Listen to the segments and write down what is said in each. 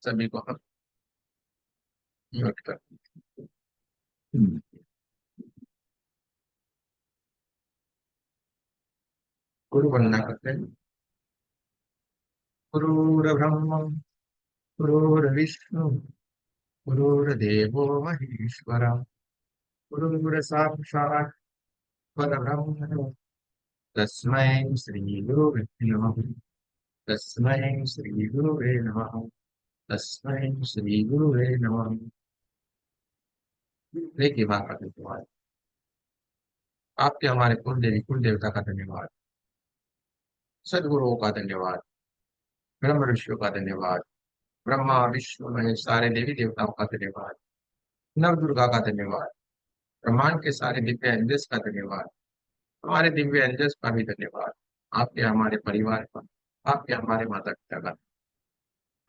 सभी को हम म्यूट कर। हम्म। गुरु वंदना करते हैं। गुरुर्ब्रह्म गुरुर्विष्णु गुरुर्देवो महेश्वर गुरुर्साक्षात् परब्रह्म तस्मै श्री गुरुवे नमः। तस्मै श्री गुरुवे नमः। तस्मै श्री गुरुवे नमः। देखिए माँ का धन्यवाद। आपके हमारे कुल देवता का धन्यवाद। सदगुरुओं का धन्यवाद। ब्रह्म ऋषियों का धन्यवाद। ब्रह्मा विष्णु महेश सारे देवी देवताओं का धन्यवाद। नव दुर्गा का धन्यवाद। ब्रह्मांड के सारे दिव्य एंजल्स का धन्यवाद। हमारे दिव्य एंजल्स का भी धन्यवाद। आपके हमारे परिवार का, आपके हमारे माता पिता का,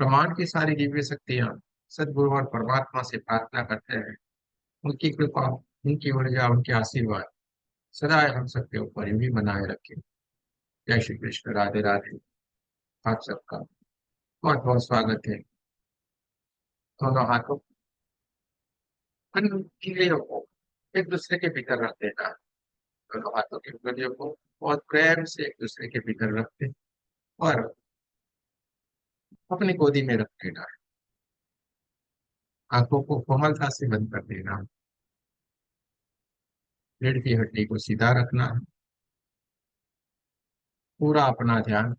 ब्रह्मांड की सारी दिव्य शक्तियां सदगुरु और परमात्मा से प्रार्थना करते हैं। उनकी कृपा, उनकी ऊर्जा, उनके आशीर्वाद सदा हम सबके ऊपर यूं ही बनाए रखे। जय श्री कृष्ण, राधे राधे। आप सबका बहुत बहुत स्वागत है। दोनों हाथों उंगलियों को एक दूसरे के भीतर रख देना। दोनों हाथों की उंगलियों को बहुत प्रेम से एक दूसरे के भीतर रखते और अपनी गोदी में रख देना है। आंखों को कोमलता से बंद कर देना। रीढ़ की हड्डी को सीधा रखना है। पूरा अपना ध्यान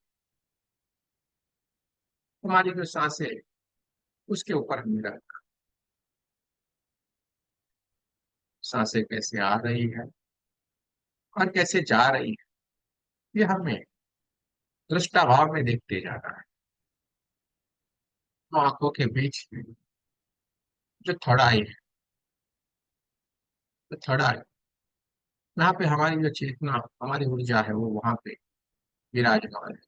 हमारी जो सांसें है, उसके ऊपर हमने रखा। सांसें कैसे आ रही है और कैसे जा रही है, ये हमें दृष्टाभाव में देखते जाना है। तो आंखों के बीच में जो थड़ाई है, तो थड़ाई यहाँ पे हमारी जो चेतना, हमारी ऊर्जा है, वो वहां पे विराजमान है।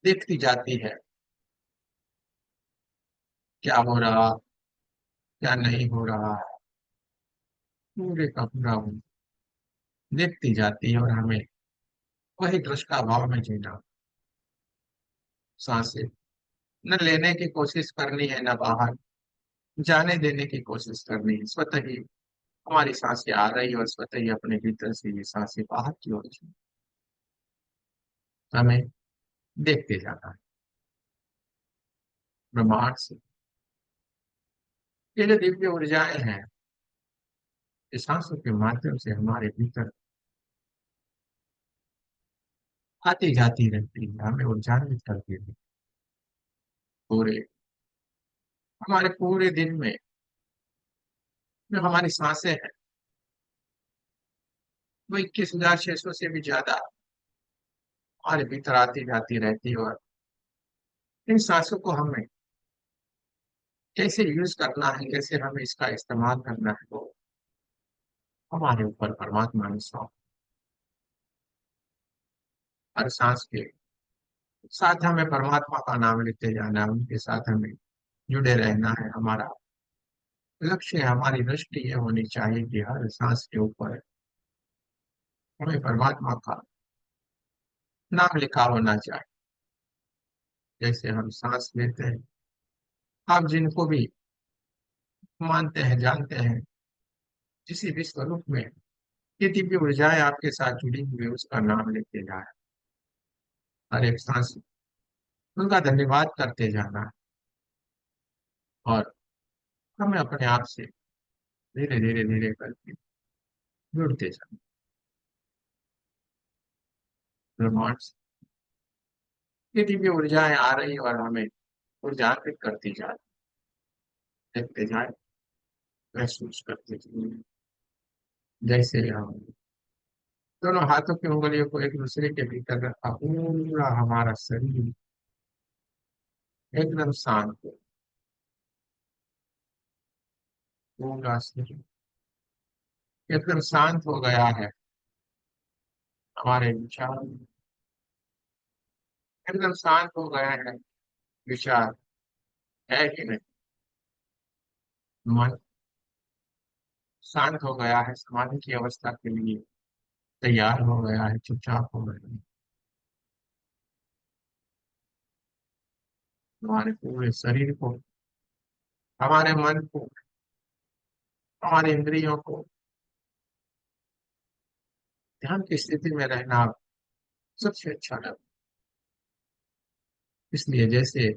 देखती जाती है क्या हो रहा, क्या नहीं हो रहा, पूरे का पूरा वो देखती जाती है और हमें वही दृष्टा भाव में जीना। सांसें न लेने की कोशिश करनी है, न बाहर जाने देने की कोशिश करनी है। स्वतः ही हमारी सांसें आ रही और स्वतः ही अपने भीतर से ये सांसें बाहर की ओर हमें देखते जाना है। ब्रह्मांड से ये जो दिव्य ऊर्जाएं हैं, इस सांसों के माध्यम से हमारे भीतर आती जाती रहती है, हमें ऊर्जान्वित करती है। पूरे हमारे पूरे दिन में जो हमारी सांसें हैं, वो 21,600 से भी ज्यादा हमारे भीतर आती जाती रहती है। और इन सांसों को हमें कैसे यूज करना है, कैसे हमें इसका इस्तेमाल करना है, वो हमारे ऊपर परमात्मा ने सौंप। हर सांस के साथ हमें परमात्मा का नाम लेते जाना है, उनके साथ हमें जुड़े रहना है। हमारा लक्ष्य, हमारी दृष्टि ये होनी चाहिए कि हर सांस के ऊपर हमें परमात्मा का नाम लिखा होना चाहिए। जैसे हम सांस लेते हैं, आप जिनको भी मानते हैं, जानते हैं, किसी भी स्वरूप में ये दिव्य ऊर्जाएं आपके साथ जुड़ी हुई है, उसका नाम लेते जाए। हर एक सांस उनका धन्यवाद करते जाना है और हमें अपने आप से धीरे धीरे धीरे करके जुड़ते जाना। ब्रह्मांड से ये दिव्य ऊर्जाएं आ रही और हमें ऊर्जान्वित करती जाए, देखते जाए, महसूस करते जाए। जैसे हम दोनों हाथों की उंगलियों को एक दूसरे के भीतर रखा, पूरा हमारा शरीर एकदम शांत हो, पूरा शरीर एकदम शांत हो गया है। हमारे विचार एकदम शांत हो गए हैं। विचार है कि नहीं, मन शांत हो गया है, समाधि की अवस्था के लिए तैयार हो गया है, चुपचाप हो गया है। हमारे पूरे शरीर को, हमारे मन को, हमारे इंद्रियों को ध्यान की स्थिति में रहना सबसे अच्छा लगता है। इसलिए जैसे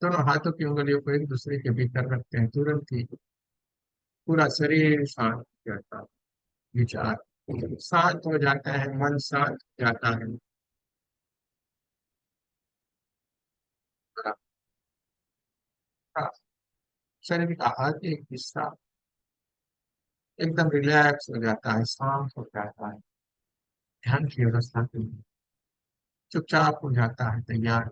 दोनों हाथों की उंगलियों को एक दूसरे के भीतर रखते हैं, तुरंत ही पूरा शरीर शांत हो जाता है, विचार शांत हो जाता है, मन शांत हो जाता है। शरीर का हर एक हिस्सा एकदम रिलैक्स हो जाता है, शांत हो जाता है, ध्यान की अवस्था के लिए चुपचाप हो जाता है, तैयार।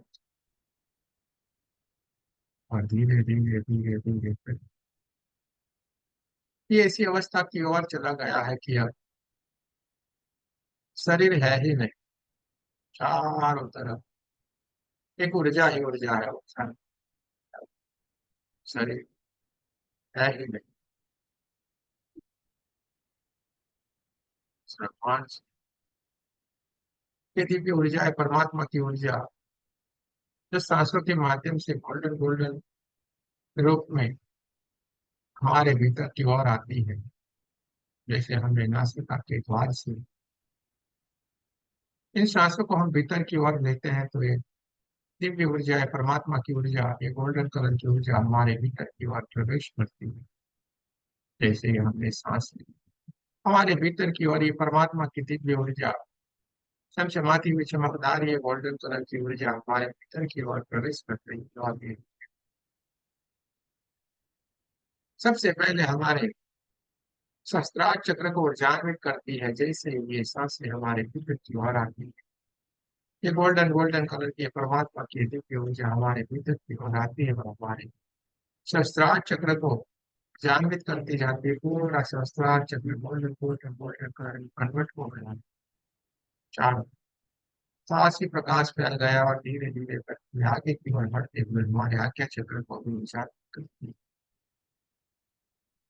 और धीरे धीरे धीरे धीरे फिर ये ऐसी अवस्था की ओर चला गया है कि अब शरीर है ही नहीं, चारों तरफ एक ऊर्जा ही ऊर्जा है, वो शरीर है ही नहीं। ब्रह्मांड की दिव्य ऊर्जा है, परमात्मा की ऊर्जा, जो सांसों के माध्यम से गोल्डन गोल्डन रूप में हमारे भीतर की ओर आती है। जैसे हमने नासिका के द्वार से इन सांसों को हम भीतर की ओर लेते हैं, तो ये दिव्य ऊर्जा है, परमात्मा की ऊर्जा, ये गोल्डन कलर की ऊर्जा हमारे भीतर की ओर प्रवेश करती है। जैसे ही हमने सांस ली, हमारे भीतर की ओर ये परमात्मा की दिव्य ऊर्जा चमचमाती हुई चमकदार ये गोल्डन कलर की ऊर्जा हमारे भीतर की ओर प्रवेश कर रही है। और ये सबसे पहले हमारे सहस्त्रार चक्र को ऊर्जान्वित करती है। जैसे ये सांसें हमारे भीतर की ओर आती है, ये गोल्डन गोल्डन कलर की परमात्मा की दिव्य ऊर्जा हमारे भीतर की ओर आती है और हमारे सहस्त्रार चक्र को जागृत करती जाती है। पूरा सहस्त्रार चक्र गोल्डन गोल्डन गोल्डन कलर में कन्वर्ट हो गया, चार साहसी प्रकाश फैल गया और धीरे धीरे करके आगे की ओर बढ़ते हुए हमारे आज्ञा चक्र को भी विचार करती है।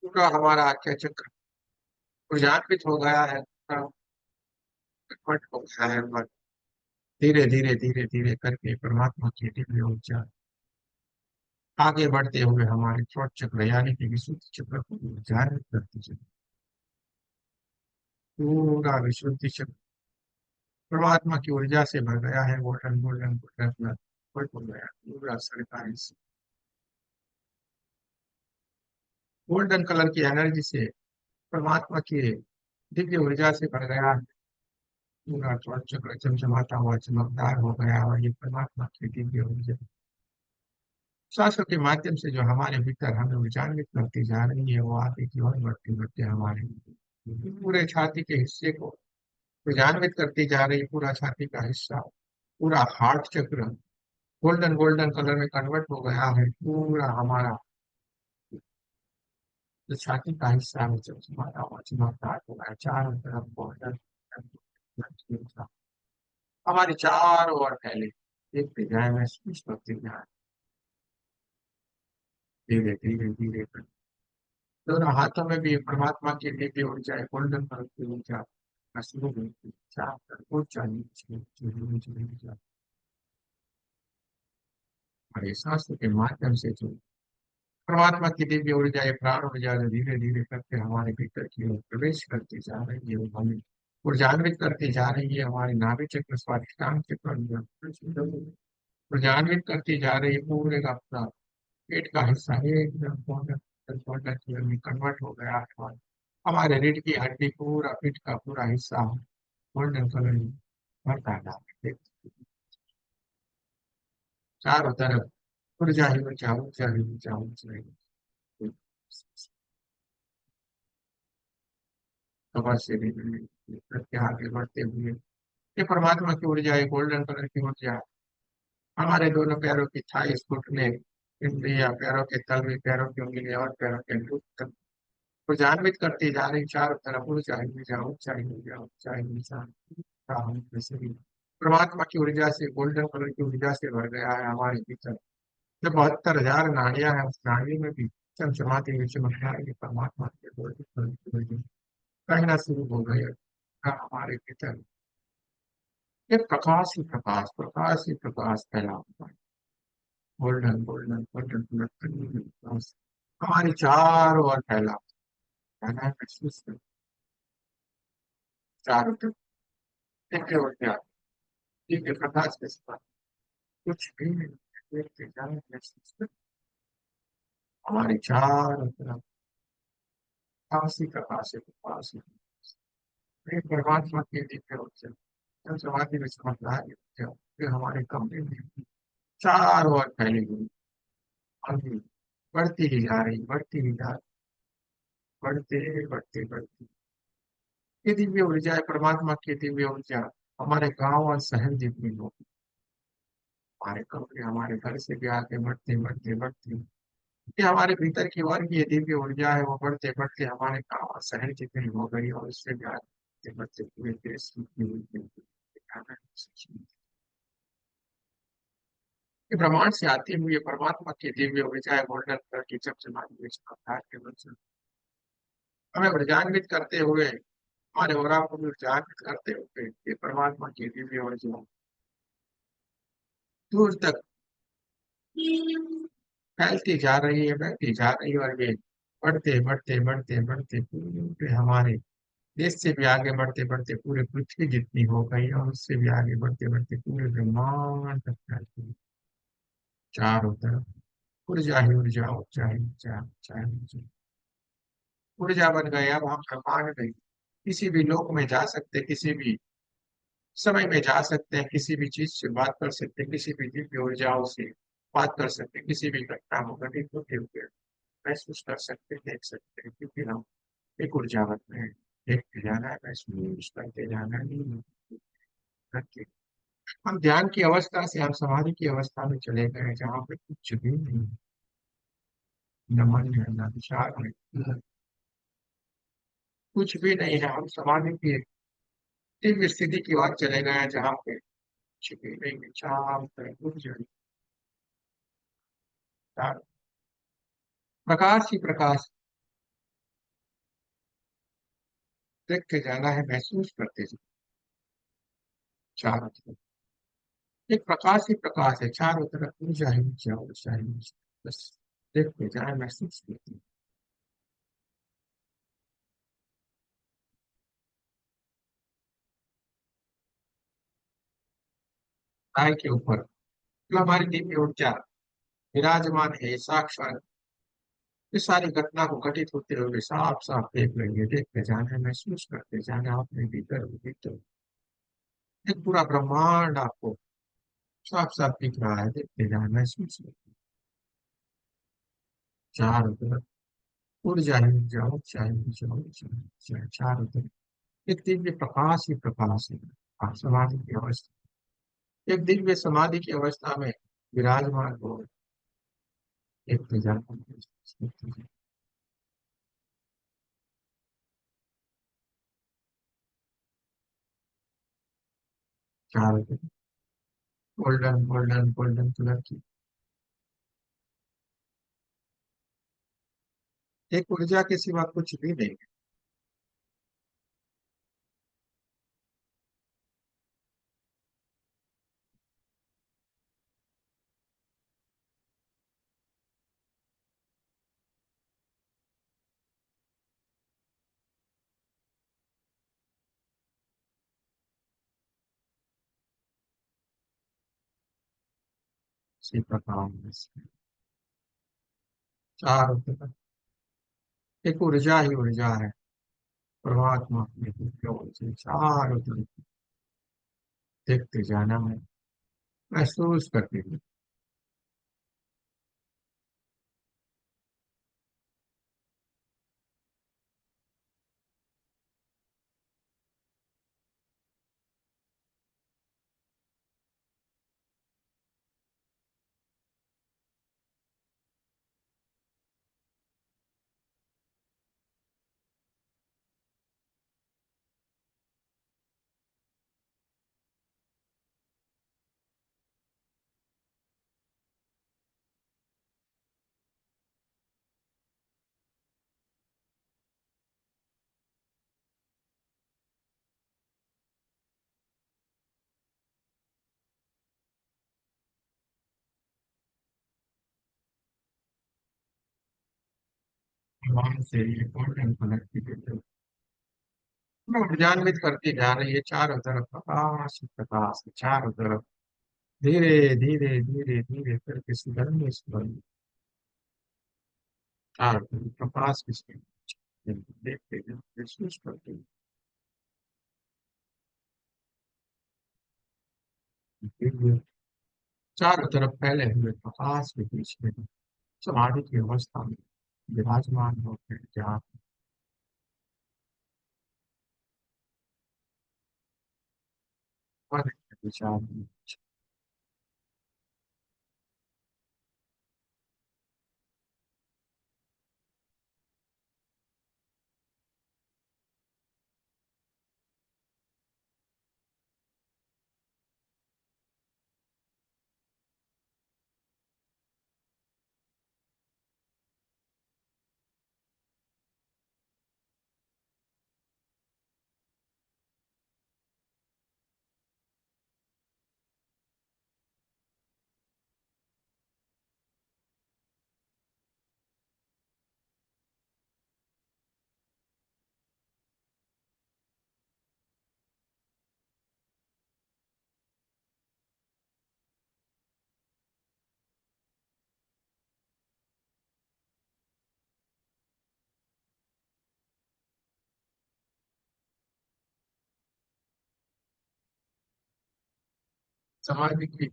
पूरा हमारा आज्ञा चक्र ऊर्जान्वित हो गया है, कन्वर्ट हो गया है और धीरे धीरे धीरे धीरे करके परमात्मा की दिव्य ऊर्जा आगे बढ़ते हुए हमारे थ्रोट चक्र यानी कि विशुद्ध चक्र को भी जागृत करती चली। पूरा विशुद्धि चक्र परमात्मा की ऊर्जा से भर गया है, गोल्डन गोल्डन गोल्डन हो गया पूरा सरकार इस गोल्डन कलर की एनर्जी से, परमात्मा की दिव्य ऊर्जा से भर गया है। पूरा थ्रोट चक्र चमचमाता हुआ चमकदार हो गया और ये परमात्मा की दिव्य ऊर्जा श्वासों के माध्यम से जो हमारे भीतर हमें विचारित करती जा रही है, वो आगे की ओर बढ़ते बढ़ते हमारे पूरे छाती के हिस्से को विजान्वित करती जा रही है। पूरा छाती का हिस्सा, पूरा हार्ट चक्र गोल्डन गोल्डन कलर में कन्वर्ट हो गया है। पूरा हमारा जो छाती का हिस्सा है चमचमाता हुआ चमकदार हो गया, चारों तरफ गोल्डन हमारी चारों ओर फैले, एक डिजाइन में स्पष्ट होती जाए, धीरे धीरे धीरे दोनों हाथों में भी परमात्मा की दिव्य ऊर्जा है, गोल्डन कलर की ऊर्जा का शुरू होती है, चार ऊंचा नीचे नीचे नीचे नीचे और ये सांसों के माध्यम से जो परमात्मा की दिव्य ऊर्जा ये प्राण ऊर्जा जो धीरे धीरे करके हमारे भीतर की ओर प्रवेश करती जा रही है, वो हमें ऊर्जान्वित करती जा रही है। हमारे नाभि चक्र स्वाधिष्ठान चक्र ऊर्जान्वित करती जा रही है। पूरे का अपना पेट का हिस्सा एकदम गोल्डन कलर में कन्वर्ट हो गया है और हमारे रीढ़ की हड्डी पूरा पीठ का पूरा हिस्सा गोल्डन कलर में भरता जा रहा है। चारों तरफ ऊर्जा ही ऊर्जा ऊर्जा ही ऊर्जा ऊर्जा ही खबर से भी करके आगे बढ़ते हुए ये परमात्मा की ऊर्जा है, गोल्डन कलर की ऊर्जा हमारे दोनों पैरों की थाइस घुटने इंद्रिया, पैरों के तल में, पैरों की उंगली और पैरों के टूट तक को जानवित करती जा रही, चारों तरफ ऊंचाई ऊंचा ऊंचाई ऊंचा ऊंचाई ऊंचा परमात्मा की ऊर्जा से गोल्डन कलर की ऊर्जा से भर गया है हमारे भीतर। जो 72,000 नाड़ियां हैं, उस नाड़ी में भी चमचमाती हुई चमकदार है परमात्मा के गोल्डन कलर की ऊर्जा कहना शुरू हो गई है। हमारे भीतर एक प्रकाश ही प्रकाश, प्रकाश ही प्रकाश फैला हुआ है। गोल्डन गोल्डन गोल्डन गोल्डन हमारी चारों ओर फैला फैला है, महसूस कर, चारों तरफ दिव्य ऊर्जा, दिव्य प्रकाश के साथ कुछ भी नहीं, देखते जाए महसूस कर, हमारी चारों तरफ प्रकाश ही प्रकाश है, प्रकाश ही एक परमात्मा की दिव्य ऊर्जा जब समाधि में समझदार ऊर्जा जो हमारे कमरे में चारों ओर फैली हुई, अभी बढ़ती ही जा रही, बढ़ती ही जा रही, बढ़ते बढ़ते बढ़ते, ये दिव्य ऊर्जा है, परमात्मा की दिव्य ऊर्जा हमारे गांव और शहर जितनी हो, हमारे कमरे हमारे घर से भी आगे बढ़ते बढ़ते बढ़ते, ये हमारे भीतर की ओर की ये दिव्य ऊर्जा है, वो बढ़ते बढ़ते हमारे गांव और शहर जितनी हो गई और उससे भी आगे बढ़ते पूरे देश की ये ब्रह्मांड से आती हुई ये परमात्मा की दिव्य ऊर्जा है, गोल्डन कलर की चमचमाती हुई चमकदार के वचन हमें ऊर्जान्वित करते हुए, हमारे ओरा को भी ऊर्जान्वित करते हुए ये परमात्मा की दिव्य ऊर्जा दूर तक फैलती जा रही है, बढ़ती जा रही है, और ये बढ़ते बढ़ते बढ़ते बढ़ते पूरे हमारे देश से भी आगे बढ़ते बढ़ते पूरे पृथ्वी जितनी हो गई और उससे भी आगे बढ़ते बढ़ते पूरे ब्रह्मांड तक फैलती है, चारों तरफ ऊर्जा ही ऊर्जा, ऊर्जा ही ऊर्जा, ऊर्जा ही ऊर्जा, ऊर्जा बन गए। अब हम ब्रह्मांड में किसी भी लोक में जा सकते, किसी भी समय में जा सकते हैं, किसी भी चीज से बात कर सकते हैं, किसी भी दिव्य ऊर्जाओं से बात कर सकते हैं, किसी भी घटना को घटित होते हुए महसूस कर सकते हैं, देख सकते हैं, क्योंकि हम एक ऊर्जावत में हैं। देखते जाना है, महसूस करते जाना है, करके हम ध्यान की अवस्था से हम समाधि की अवस्था में चले गए जहाँ पे कुछ भी नहीं, न मन है न विचार है, कुछ भी नहीं है, हम समाधि की दिव्य स्थिति की ओर चले गए हैं जहाँ पे कुछ भी नहीं, विचार ऊर्जा प्रकाश ही प्रकाश, देखते जाना है, महसूस करते जाना, चारों तरफ एक प्रकाश ही प्रकाश है, चारों तरफ ऊर्जा ही ऊर्जा, ऊर्जा ही ऊर्जा, बस देखते जाए, महसूस करते, काय के ऊपर जो हमारी दिव्य ऊर्जा विराजमान है साक्षात, इस सारी घटना को घटित होते हुए साफ साफ देख लेंगे, देखते जाना है, महसूस करते जाना, अपने भीतर भीतर एक पूरा ब्रह्मांड आपको साफ साफ दिख रहा है, देखते जाना, महसूस करते, चारों तरफ ऊर्जा ही ऊर्जा, ऊर्जा ही ऊर्जा, ऊर्जा ही ऊर्जा, चारों तरफ एक दिव्य प्रकाश ही प्रकाश है, आप समाधि की अवस्था, एक दिव्य समाधि की अवस्था में विराजमान हो, देखते जाना, देखते जाना, चारों तरफ गोल्डन गोल्डन गोल्डन कलर की एक ऊर्जा के सिवा कुछ भी नहीं है, इसी प्रकार से चारों तरफ एक ऊर्जा ही ऊर्जा है, परमात्मा की दिव्य ऊर्जा चारों तरफ, देखते जाना है, महसूस करते हुए, ब्रह्मांड से ये गोल्डन कलर की विद्युत ऊर्जान्वित करती जा रही है चारों तरफ, प्रकाश ही प्रकाश है चारों तरफ। धीरे धीरे धीरे धीरे करके सुधरने सुधरने चारों तरफ प्रकाश की देखते हैं, महसूस करते हैं। चारों तरफ फैले हुए प्रकाश के बीच में समाधि की अवस्था में विराजमान होते हैं, जहाँ पर विचार में समाधि की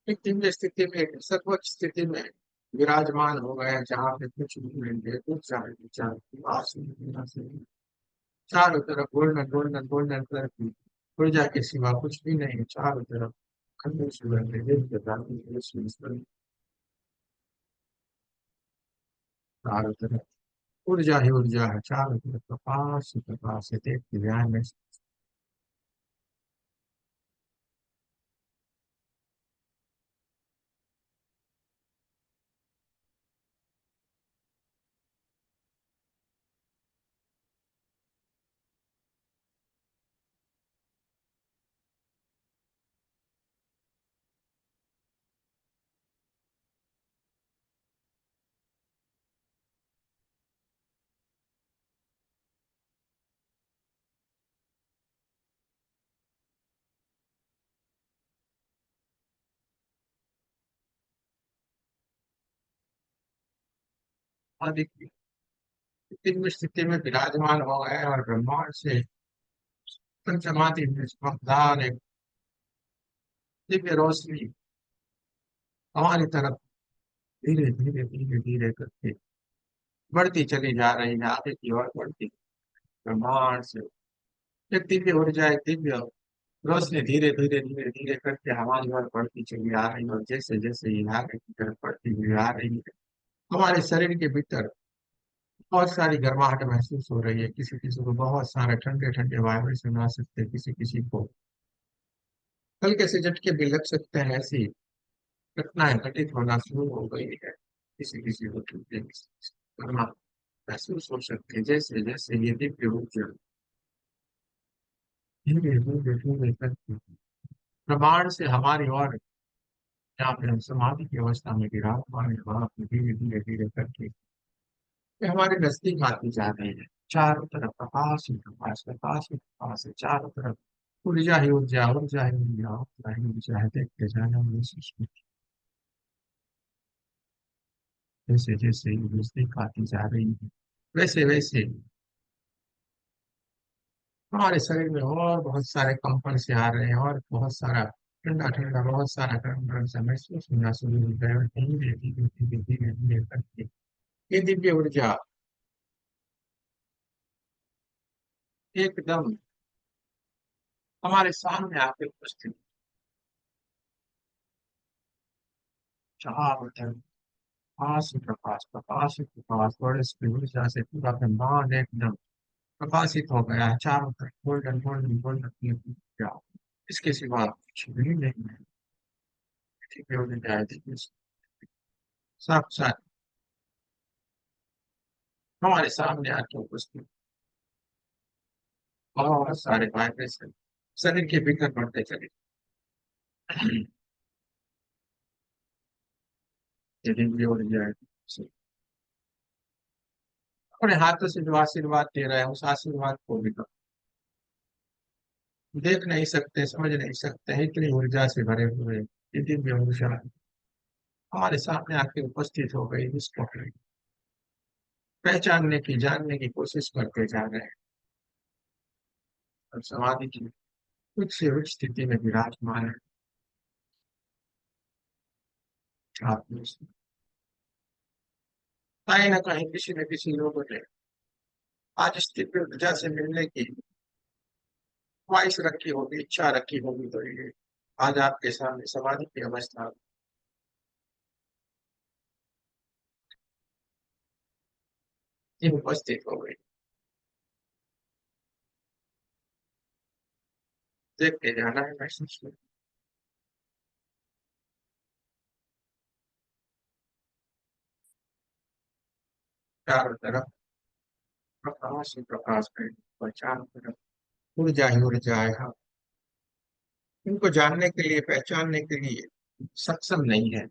एक दिव्य स्थिति में सर्वोच्च स्थिति में विराजमान हो गए, जहाँ पे कुछ भी नहीं है, कुछ चाहे विचार की आसमान से चारों तरफ गोल्डन गोल्डन गोल्डन कलर की ऊर्जा के सिवा कुछ भी नहीं है, चारों तरफ खंडे सुगंध दिव्य प्राकृतिक सुंदर, चारों तरफ ऊर्जा ही ऊर्जा है, चारों तरफ प्रकाश ही प्रकाश है, देख के ध्यान में अधिक दिव्य स्थिति में विराजमान हो गए और ब्रह्मांड से पंचमादि में चमकदार एक दिव्य रोशनी हमारी तरफ धीरे धीरे धीरे धीरे करके बढ़ती चली जा रही है, आगे की ओर बढ़ती ब्रह्मांड से एक दिव्य ऊर्जा, एक दिव्य रोशनी धीरे धीरे धीरे धीरे करके हमारी ओर बढ़ती चली आ रही है, और जैसे जैसे ये आगे की तरफ बढ़ती हुई आ रही है, हमारे शरीर के भीतर बहुत सारी गर्माहट महसूस हो रही है, किसी किसी को बहुत सारे ठंडे ठंडे वाइब्रेशन आ सकते हैं, किसी किसी को हल्के से झटके भी लग सकते हैं, ऐसी घटनाएं घटित होना शुरू हो गई है, किसी किसी को ठंडे गर्मा महसूस हो सकते हैं, जैसे जैसे ये दिव्य ऊर्जा धीरे धीरे धीरे करके प्रमाण से हमारी ओर जहाँ पे हम समाधि की अवस्था में विराजमान है, वहां पे धीरे धीरे धीरे करके ये हमारे नजदीक आती जा रही है, चारों तरफ प्रकाश ही प्रकाश, प्रकाश ही प्रकाश है, चारों तरफ ऊर्जा ही ऊर्जा, ऊर्जा ही ऊर्जा, ऊर्जा ही ऊर्जा है, देखते जाना महसूस करते, जैसे जैसे ये नजदीक आती जा रही है, वैसे वैसे हमारे शरीर में और बहुत सारे कंपन से आ रहे हैं, और बहुत सारा ठंडा ठंडा, बहुत सारा गर्म गर्म सा महसूस होना शुरू हो गया है, धीरे धीरे धीरे धीरे धीरे करके ये दिव्य ऊर्जा एकदम हमारे सामने आके उपस्थित, चारों तरफ प्रकाश ही प्रकाश, प्रकाश ही प्रकाश, और इस ऊर्जा से पूरा ब्रह्मांड एकदम प्रकाशित हो गया है, चारों तरफ गोल्डन गोल्डन गोल्डन ऊर्जा, इसके सिवा कुछ भी नहीं है, दिव्य ऊर्जा है, दिव्य साक्षात हमारे सामने आके उपस्थित, बहुत सारे वाइब्रेशन शरीर के भीतर बढ़ते चले, ये दिव्य ऊर्जा है। अपने हाथों से जो आशीर्वाद दे रहे हैं उस आशीर्वाद को भी तो देख नहीं सकते, समझ नहीं सकते, इतनी ऊर्जा से भरे हुए ये दिव्य ऊर्जा हमारे सामने आके उपस्थित हो गई, इसको पहचानने की, जानने की कोशिश करते जा रहे हैं। और समाधि की उच्च से उच्च स्थिति में विराजमान है। आप कहीं ना कहीं किसी न किसी लोगों ने आज इस दिव्य ऊर्जा से मिलने की ख्वाहिश रखी होगी, इच्छा रखी होगी, तो ये आज आपके सामने समाधि की अवस्था में उपस्थित हो गई। देखते जाना है, महसूस में चारों तरफ प्रकाश ही प्रकाश है, और चारों तरफ ऊर्जा ही ऊर्जा है। हम इनको जानने के लिए, पहचानने के लिए सक्षम नहीं है।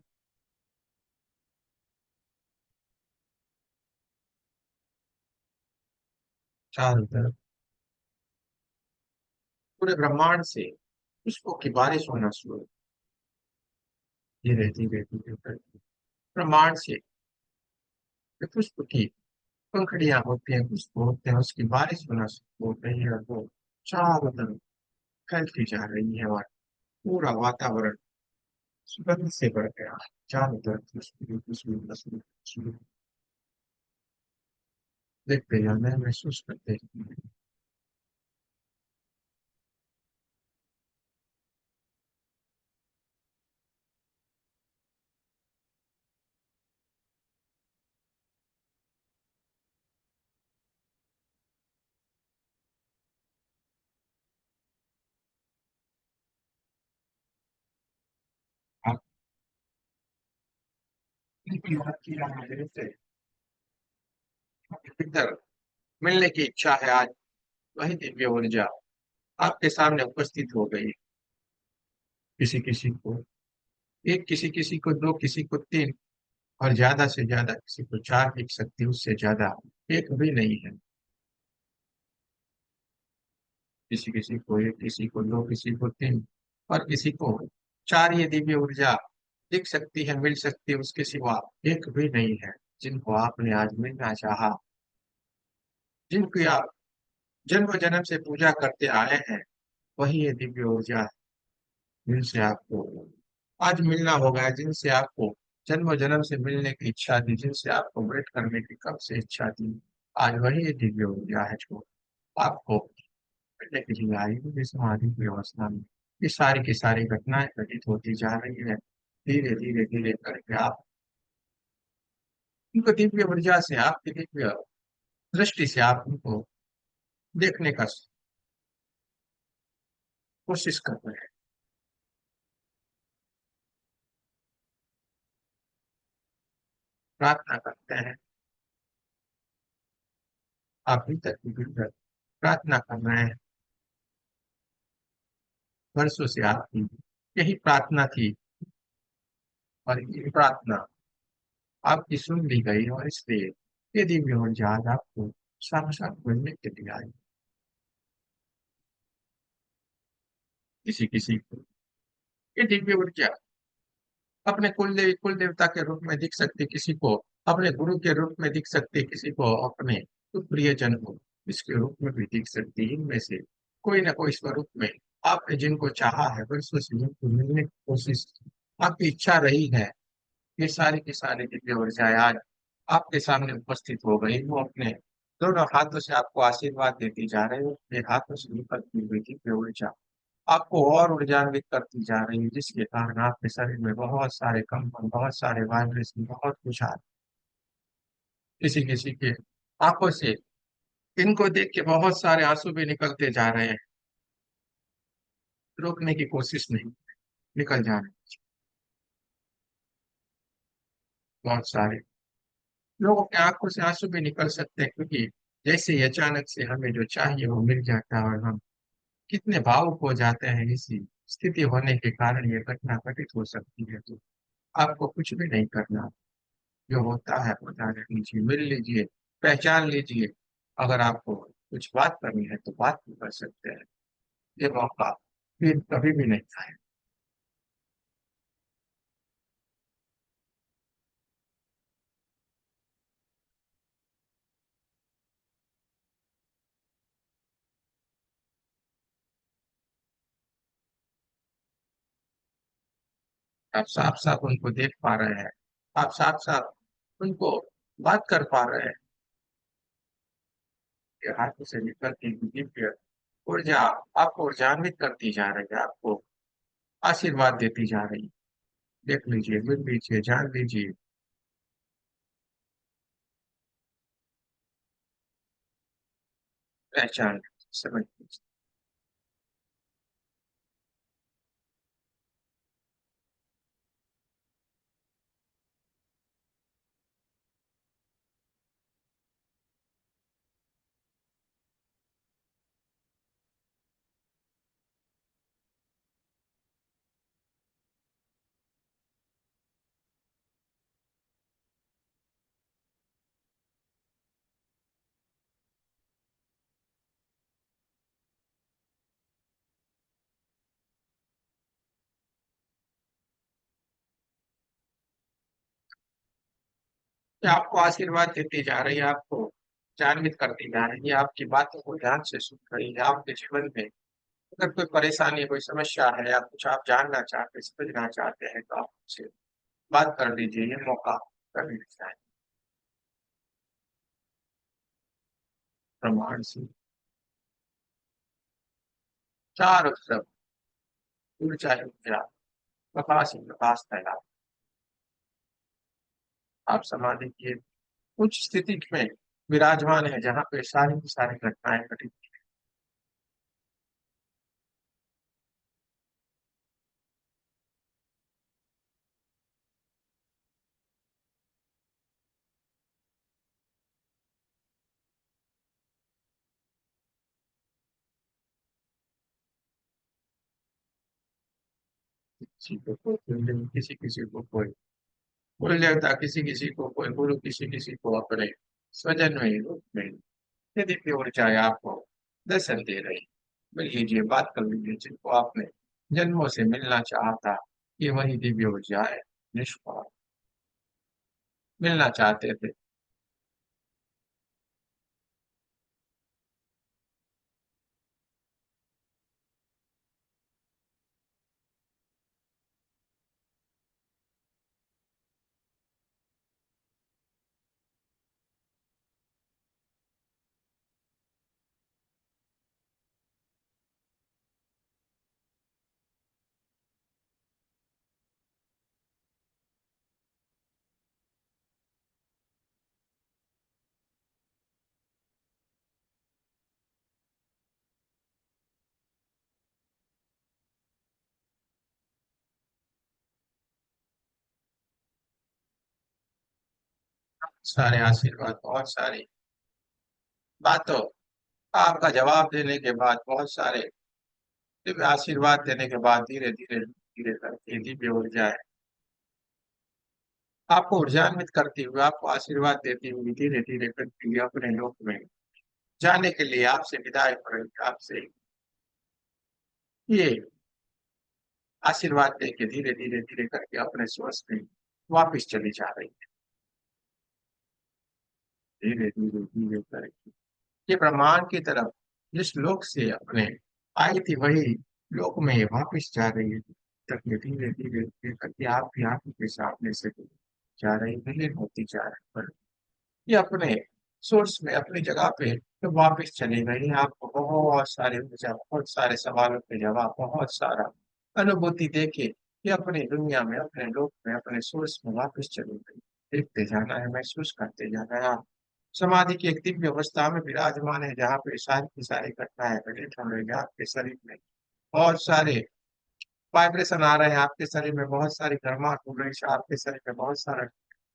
चारों तरफ पूरे ब्रह्मांड से पुष्पों की बारिश होना शुरू, धीरे धीरे धीरे करके ब्रह्मांड से जो पुष्प की पंखड़ियां होती हैं, पुष्प होते हैं, उसकी बारिश होना शुरू हो गई है, और वो चारों तरफ फैलती जा रही है, और पूरा वातावरण सुगंध से भर गया है। चारों तरफ खुशबू खुशबू खुशबू खुशबू देखते जाना है, महसूस करते जाना है। आप की बात किया मेरे से भीतर मिलने की इच्छा है आज, वही दिव्य ऊर्जा आपके सामने उपस्थित हो गई। किसी किसी को एक, किसी किसी को दो, किसी को तीन, और ज्यादा से ज्यादा किसी को चार दिख सकती, उससे ज्यादा एक भी नहीं है। किसी किसी को एक, किसी को दो, किसी को तीन, और किसी को चार ये दिव्य ऊर्जा दिख सकती है, मिल सकती है, उसके सिवा एक भी नहीं है जिनको आपने आज मिलना चाहा, जिनकी आप जन्म जन्म से पूजा करते आए हैं। वही ये दिव्य ऊर्जा है जिनसे आपको आज मिलना होगा, जिनसे आपको जन्म जन्म से मिलने की इच्छा थी, जिनसे आपको भेंट करने की कब से इच्छा थी। आज वही ये दिव्य ऊर्जा है जो आपको मिलने के लिए आई हुई इस समाधि की अवस्था में। ये सारी की सारी घटनाएं घटित होती जा रही है, धीरे धीरे धीरे करके आप उनको दिव्य ऊर्जा से, आपकी दिव्य दृष्टि से आप उनको देखने का कोशिश कर रहे हैं, प्रार्थना करते हैं। आप भीतर की भीतर प्रार्थना कर रहे हैं। वर्षों से आपकी यही प्रार्थना थी, और ये प्रार्थना आपकी सुन ली गई, और इसलिए ये दिव्य ऊर्जा आज आपको साक्षात मिलने के लिए आई। किसी किसी को ये दिव्य ऊर्जा अपने कुल देवता के रूप में दिख सकती, किसी को अपने गुरु के रूप में दिख सकती, किसी को अपने प्रियजन को इसके रूप में भी दिख सकती। इनमें से कोई ना कोई स्वरूप में आपने जिनको चाहा है, वर्षों से जिनको मिलने की कोशिश की, आपकी इच्छा रही है, ये सारी की सारी दिव्य ऊर्जाएं आज आपके सामने उपस्थित हो गई। वो अपने दोनों हाथों से आपको आशीर्वाद देती जा रही है, अपने हाथों से निकलती हुई दिव्य ऊर्जा आपको और ऊर्जान्वित करती जा रही है, जिसके कारण आपके शरीर में बहुत सारे कंपन, बहुत सारे वाइब्रेशन, बहुत कुछ आ किसी किसी के आंखों से इनको देख के बहुत सारे आंसू भी निकलते जा रहे हैं, रोकने की कोशिश नहीं, निकल जा रहे हैं बहुत सारे लोगों के आंखों से आंसू भी निकल सकते हैं, क्योंकि जैसे ही अचानक से हमें जो चाहिए वो मिल जाता है, और हम कितने भावुक हो जाते हैं इसी स्थिति होने के कारण ये घटना घटित हो सकती है। तो आपको कुछ भी नहीं करना, जो होता है पता लीजिए, मिल लीजिए, पहचान लीजिए। अगर आपको कुछ बात करनी है तो बात भी कर सकते हैं। ये मौका फिर कभी भी नहीं आए। आप साफ साफ उनको देख पा रहे हैं। आप साफ साफ उनको बात कर पा रहे हैं। कि हाथ से निकलती हुई दिव्य ऊर्जा आपको ऊर्जान्वित करती जा रही है, आपको आशीर्वाद देती जा रही है। देख लीजिए, मिल लीजिए, जान लीजिए। पहचान लीजिए, समझ लीजिए। ये आपको आशीर्वाद देती जा रही है, आपको जागृत करती जा रही है, आपकी बातों को ध्यान से सुन रही है। आपके जीवन में अगर कोई परेशानी, कोई समस्या है या कुछ आप जानना चाहते, समझना चाहते हैं तो आप उनसे बात कर लीजिए। ये मौका कभी नहीं जाए। प्रमाण से चारों तरफ ऊर्जा ही ऊर्जा, प्रकाश ही प्रकाश फैला। आप समाधि की उच्च स्थिति में विराजमान है जहाँ पे सारी की सारी घटनाएं घटित। किसी को कोई फीलिंग, किसी किसी को कोई भूल जाता, किसी किसी को कोई गुरु, किसी किसी को अपने स्वजन में रूप में। ये दिव्य ऊर्जाएं आपको दर्शन दे रही। मिल लीजिए, बात कर लीजिए। जिनको आपने जन्मों से मिलना चाहा था, ये वही दिव्य ऊर्जाएं निष्पाप मिलना चाहते थे। सारे आशीर्वाद, बहुत सारी बातों आपका जवाब देने के बाद, बहुत सारे दिव्य आशीर्वाद देने के बाद, धीरे धीरे धीरे करके दिव्य ऊर्जाएं आपको ऊर्जान्वित करती हुई, आपको आशीर्वाद देती हुई धीरे धीरे करती हुई अपने लोक में जाने के लिए आपसे विदाई हो रही है। आपसे ये आशीर्वाद देके धीरे धीरे धीरे करके अपने स्वस्थ में वापिस चली जा रही है। धीरे धीरे धीरे करके ये ब्रह्मांड की तरफ जिस लोक से अपने आई थी, वही लोक में वापिस जा रही है। तक ये धीरे धीरे धीरे करके आपकी आंखों के सामने से जा रही, विलीन होती जा रही, पर ये अपने सोर्स में, अपनी जगह पे तो वापिस चली गई। आपको बहुत सारे ऊर्जा, बहुत सारे सवालों के जवाब, बहुत सारा अनुभूति देके ये अपनी दुनिया में, अपने लोक में, अपने सोर्स में वापिस चली गई। देखते जाना है, महसूस करते जाना है। आप समाधि की एक दिव्य अवस्था में विराजमान है जहाँ पे सारी की सारी घटनाएं घटित हो रही है। आपके शरीर में बहुत सारे वाइब्रेशन आ रहे हैं, आपके शरीर में बहुत सारी गर्माहट हो रही है, आपके शरीर में बहुत सारा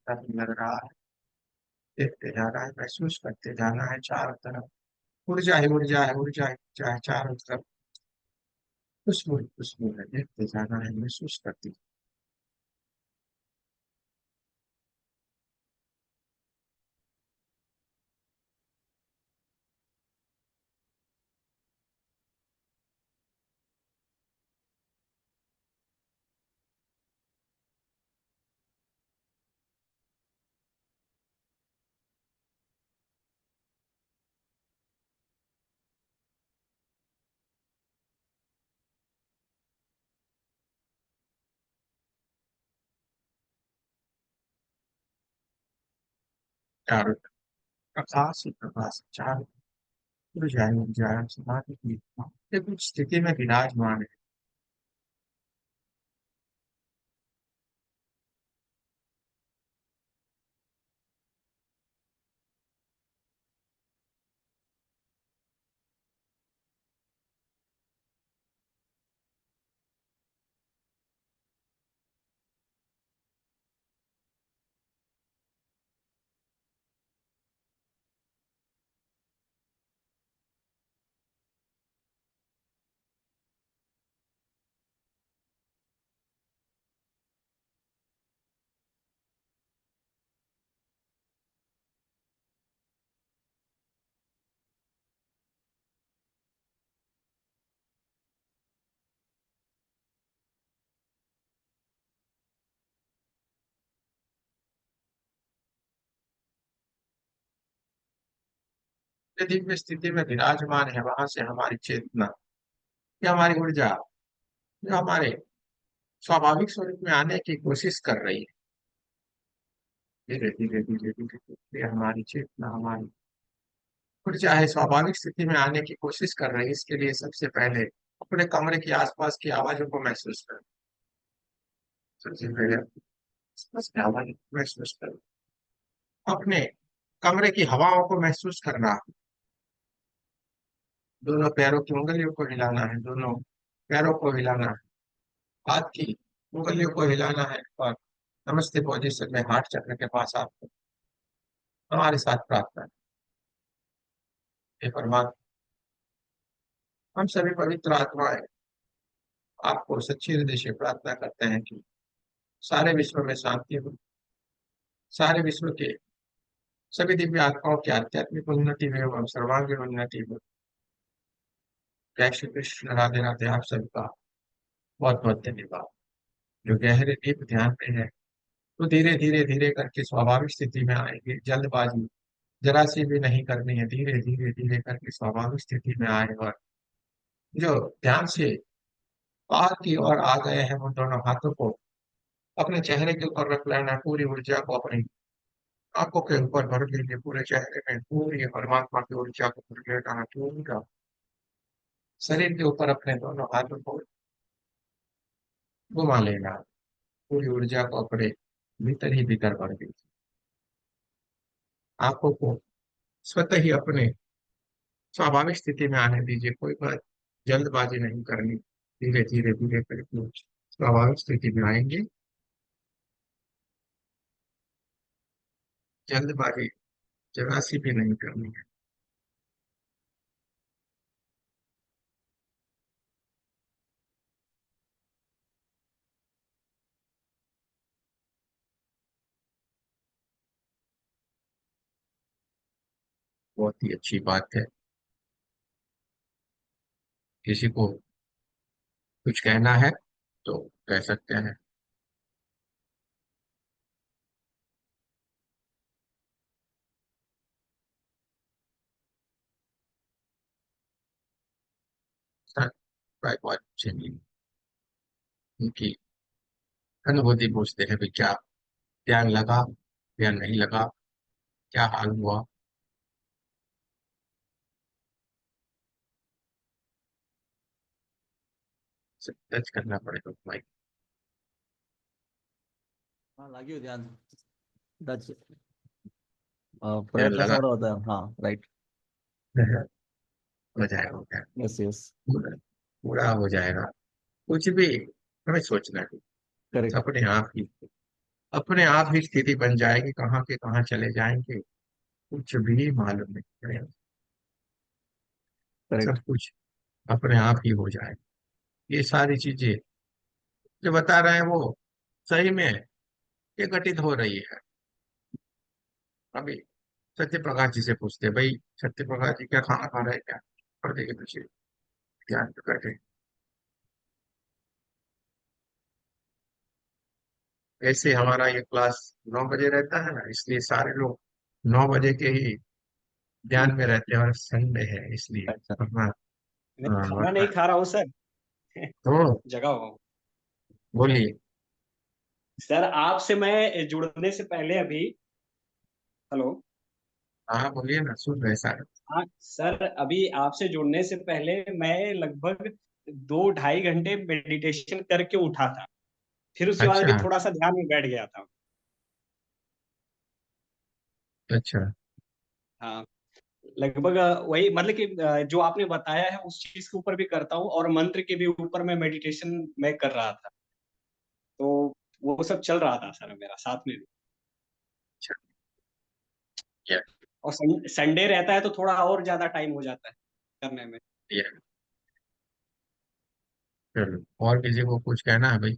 गर्मी लग रहा है। देखते जाना है, महसूस करते जाना है। चारों तरफ ऊर्जा ही ऊर्जा है, ऊर्जा ही ऊर्जा है। चारों तरफ खुशबू ही खुशबू है। देखते जाना है, महसूस करते। चारों तरफ प्रकाश ही प्रकाश, चारों ऊर्जा ही ऊर्जा है, समाधि की ये कुछ स्थिति में विराजमान है। ये दिव्य स्थिति में विराजमान है, वहां से हमारी चेतना या हमारी ऊर्जा जो हमारे स्वाभाविक स्वरूप में आने की कोशिश कर रही है। धीरे धीरे धीरे धीरे धीरे हमारी चेतना, हमारी ऊर्जा है स्वाभाविक स्थिति में आने की कोशिश कर रही है। इसके लिए सबसे पहले अपने कमरे के आसपास की आवाजों को महसूस करें। सबसे पहले आसपास की आवाज महसूस करें, अपने कमरे की हवाओं को महसूस करना। दोनों पैरों की उंगलियों को हिलाना है, दोनों पैरों को हिलाना है, हाथ की उंगलियों को हिलाना है, और नमस्ते पोजीशन में हार्ट चक्र के पास आपको हमारे साथ प्रार्थना है। हे परमात्मा, हम सभी पवित्र आत्माएं आपको सच्चे हृदय से प्रार्थना करते हैं कि सारे विश्व में शांति हो, सारे विश्व के सभी दिव्य आत्माओं की आध्यात्मिक उन्नति में एवं सर्वांगीण उन्नति हो। जय श्री कृष्ण, राधे राधे। आप सबका बहुत बहुत धन्यवाद। जो गहरे डीप ध्यान में है तो धीरे धीरे धीरे करके स्वाभाविक स्थिति में आएंगे। जल्दबाजी जरा सी भी नहीं करनी है, धीरे धीरे धीरे करके स्वाभाविक स्थिति में आए। और जो ध्यान से बाहर की ओर आ गए हैं वो दोनों हाथों को अपने चेहरे के ऊपर रख लेना है। पूरी ऊर्जा को अपनी आंखों के ऊपर भर लीजिए, पूरे चेहरे में पूरी परमात्मा की ऊर्जा को भर लेना है। पूरा शरीर के ऊपर अपने दोनों हाथों को घुमा लेना है। पूरी ऊर्जा को अपने भीतर ही भीतर भर दीजिए। आंखों को स्वतः ही अपने स्वाभाविक स्थिति में आने दीजिए, कोई बात जल्दबाजी नहीं करनी। धीरे धीरे धीरे करके स्वाभाविक स्थिति में आएंगे। जल्दबाजी जरा सी भी नहीं करनी है। बहुत ही अच्छी बात है। किसी को कुछ कहना है तो कह सकते हैं। सर, भाई बहुत अच्छे नहीं, उनकी अनुभूति पूछते हैं भी क्या ध्यान लगा या नहीं लगा, क्या हाल हुआ। सब टच करना पड़ेगा भाई। हाँ लागियो ध्यान टच ध्यान प्रयत्न लगा। सर्व होता है हाँ राइट। हो जाएगा, हो जाएगा। यस यस पूरा पूरा हो जाएगा। कुछ भी हमें सोचना नहीं, करेक्ट अपने आप ही स्थिति बन जाएगी। कहाँ के कहाँ चले जाएंगे कुछ भी मालूम नहीं पड़ेगा। करेक्ट। सब कुछ अपने आप ही हो जाएगा। ये सारी चीजें जो बता रहे हैं वो सही में ये घटित हो रही है। अभी सत्य प्रकाश जी से पूछते हैं, भाई सत्य प्रकाश जी क्या खाना खा रहे हैं क्या, पर्दे के पीछे ध्यान तो बैठे। ऐसे हमारा ये क्लास 9 बजे रहता है ना, इसलिए सारे लोग 9 बजे के ही ध्यान में रहते हैं, और संडे है इसलिए। अच्छा वरना मैं खाना नहीं वरना खा रहा हूँ सर। तो जगा हुआ हूँ। बोलिए। सर आपसे मैं जुड़ने से पहले अभी। हेलो। हाँ बोलिए ना, सुन रहे सारे। हाँ सर, अभी आपसे जुड़ने से पहले मैं लगभग 2 ढाई घंटे मेडिटेशन करके उठा था। फिर उसके बाद भी अच्छा। थोड़ा सा ध्यान में बैठ गया था। अच्छा। हाँ, लगभग वही मतलब कि जो आपने बताया है उस चीज के ऊपर भी करता हूँ, और मंत्र के भी ऊपर मैं मेडिटेशन मैं कर रहा था। तो वो सब चल रहा था सर मेरा साथ में भी। अच्छा। या, और संडे रहता है तो थोड़ा और ज्यादा टाइम हो जाता है करने में। या, चलो और किसी को कुछ कहना है भाई?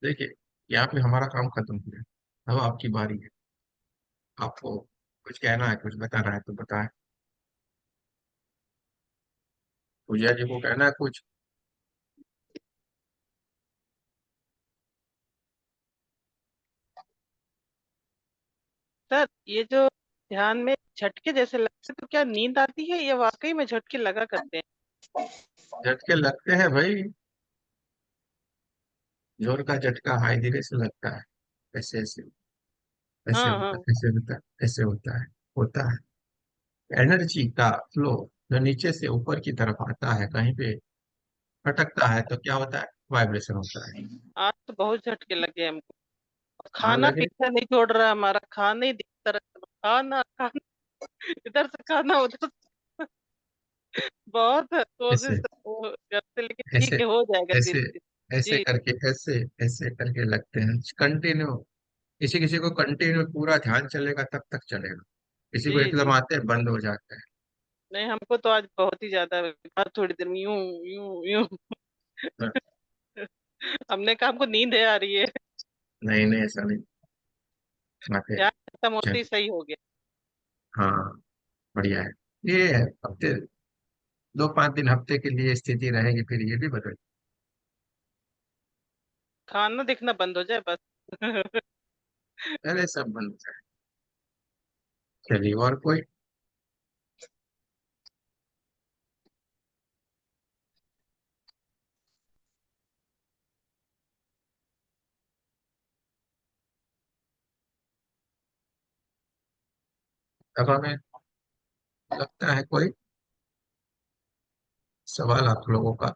देखिए, यहाँ पे हमारा काम खत्म हो गया, अब आपकी बारी है। आपको कुछ कहना है, कुछ बताना है तो बताएं। पूजा जी को कहना है कुछ? सर ये जो ध्यान में झटके जैसे लगते तो क्या नींद आती है या वाकई में झटके लगा करते हैं? झटके लगते हैं भाई। जोर का झटका हाय धीरे से लगता है। ऐसे ऐसे, ऐसे हाँ होता हाँ। है, ऐसे होता है, ऐसे होता है। एनर्जी का फ्लो जो नीचे से ऊपर की तरफ आता है, कहीं पे अटकता है तो क्या होता है? वाइब्रेशन होता है। आज तो बहुत झटके लगे हमको। और हाँ खाना लगे। पीछा नहीं छोड़ रहा हमारा, खाना ही दिखता रहता है। खाना खाना, इधर से खाना उधर से। बहुत ऐसे कोशिश वो करते, लेकिन ठीक ऐसे है, हो जाएगा ऐसे धीरे धीरे। ऐसे जी करके, ऐसे ऐसे करके लगते हैं कंटिन्यू। किसी किसी को कंटिन्यू पूरा ध्यान चलेगा तब तक चलेगा, किसी को जी एकदम जी। आते हैं बंद हो जाते हैं। नहीं, हमको तो आज बहुत ही ज्यादा, हर थोड़ी देर में यूं यूं यूं। हाँ, हमने कहा हमको नींद है आ रही है। नहीं नहीं ऐसा नहीं आते। ध्यान खत्म होते चल, ही सही हो गया। हाँ बढ़िया है। ये है, हफ्ते 2-5 दिन हफ्ते के लिए स्थिति रहेगी, फिर ये भी बदल। खाना दिखना बंद हो जाए बस। पहले सब बंद हो जाए। चलिए और कोई? अब हमें लगता है कोई सवाल आप लोगों का